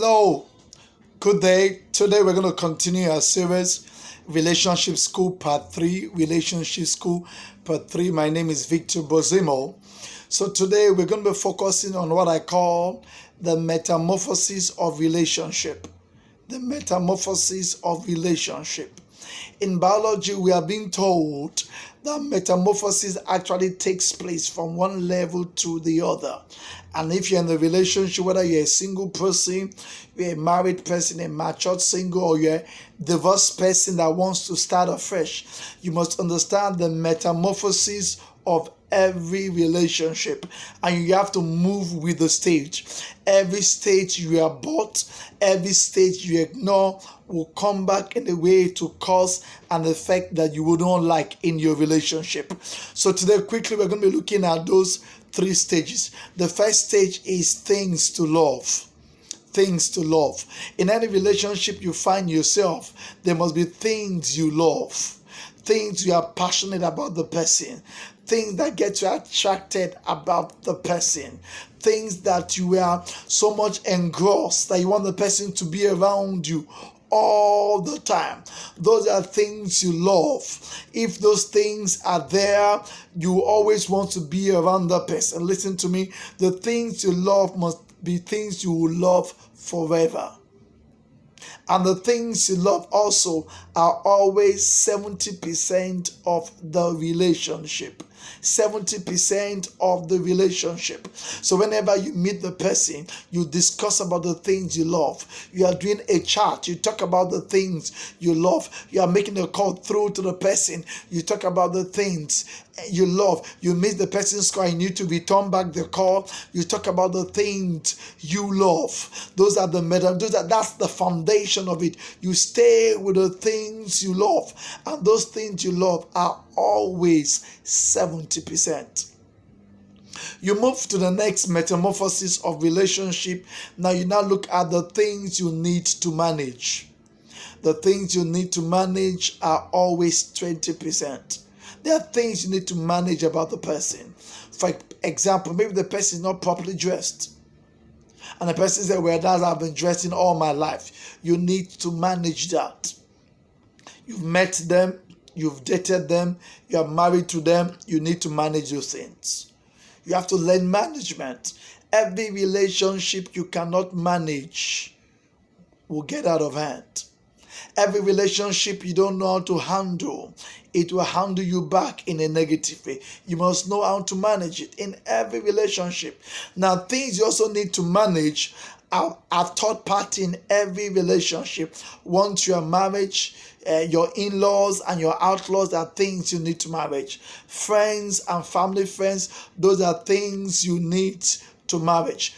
Hello, good day. Today we're going to continue our series, Relationship School Part 3. Relationship School Part 3. My name is Victor Bozimo. So today we're going to be focusing on what I call the metamorphosis of relationship. The metamorphosis of relationship. In biology, we are being told that metamorphosis actually takes place from one level to the other. And if you're in a relationship, whether you're a single person, you're a married person, a matured single, or you're a divorced person that wants to start afresh, you must understand the metamorphosis of every relationship, and you have to move with the stage. Every stage you abort, every stage you ignore will come back in a way to cause an effect that you would not like in your relationship. So today, quickly, we're going to be looking at those 3 stages. The first stage is things to love. Things to love. In any relationship you find yourself, there must be things you love, things you are passionate about the person, things that get you attracted about the person, things that you are so much engrossed that you want the person to be around you all the time. Those are things you love. If those things are there, you always want to be around the person. Listen to me. The things you love must be things you will love forever. And the things you love also are always 70% of the relationship. 70% of the relationship. So whenever you meet the person, you discuss about the things you love. You are doing a chat. You talk about the things you love. You are making a call through to the person. You talk about the things you love. You miss the person's call. You need to return back the call. You talk about the things you love. That's the foundation of it. You stay with the things you love, and those things you love are always 70%. You move to the next metamorphosis of relationship. Now you look at the things you need to manage. The things you need to manage are always 20%. There are things you need to manage about the person. For example, maybe the person is not properly dressed, and the person says, well, that's how I've been dressing all my life. You need to manage that. You've met them, you've dated them, you are married to them, you need to manage those things. You have to learn management. Every relationship you cannot manage will get out of hand. Every relationship you don't know how to handle, it will handle you back in a negative way. You must know how to manage it in every relationship. Now, things you also need to manage are third party in every relationship. Once you are married, your in-laws and your outlaws are things you need to manage. Friends and family friends, those are things you need to manage.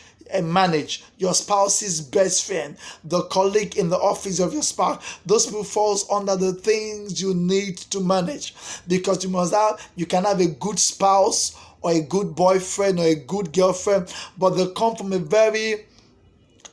Your spouse's best friend, the colleague in the office of your spouse, those people falls under the things you need to manage, because you can have a good spouse or a good boyfriend or a good girlfriend, but they come from a very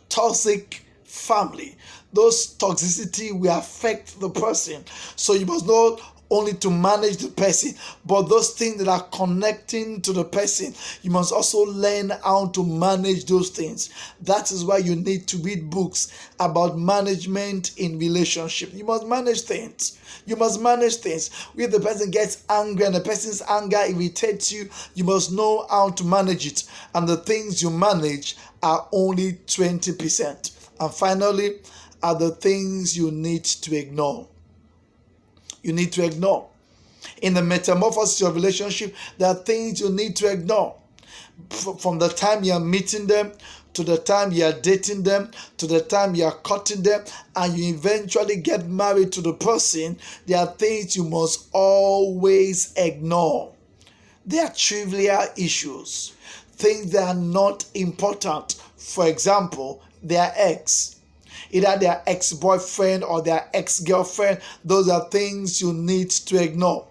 toxic family. Those toxicity will affect the person. So you must know only to manage the person, but those things that are connecting to the person, you must also learn how to manage those things. That is why you need to read books about management in relationship. You must manage things. You must manage things. If the person gets angry and the person's anger irritates you, you must know how to manage it. And the things you manage are only 20%. And finally, are the things you need to ignore. You need to ignore. In the metamorphosis of relationship, there are things you need to ignore. From the time you are meeting them, to the time you are dating them, to the time you are courting them, and you eventually get married to the person, there are things you must always ignore. They are trivial issues, things that are not important. For example, their ex. Either their ex-boyfriend or their ex-girlfriend, those are things you need to ignore.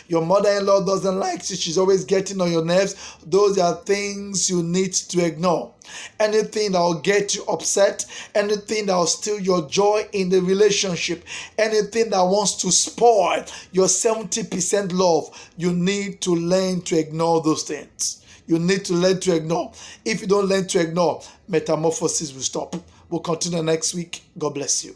Your mother-in-law doesn't like you, she's always getting on your nerves, those are things you need to ignore. Anything that will get you upset, anything that will steal your joy in the relationship, anything that wants to spoil your 70% love, you need to learn to ignore those things. You need to learn to ignore. If you don't learn to ignore, metamorphosis will stop. We'll continue next week. God bless you.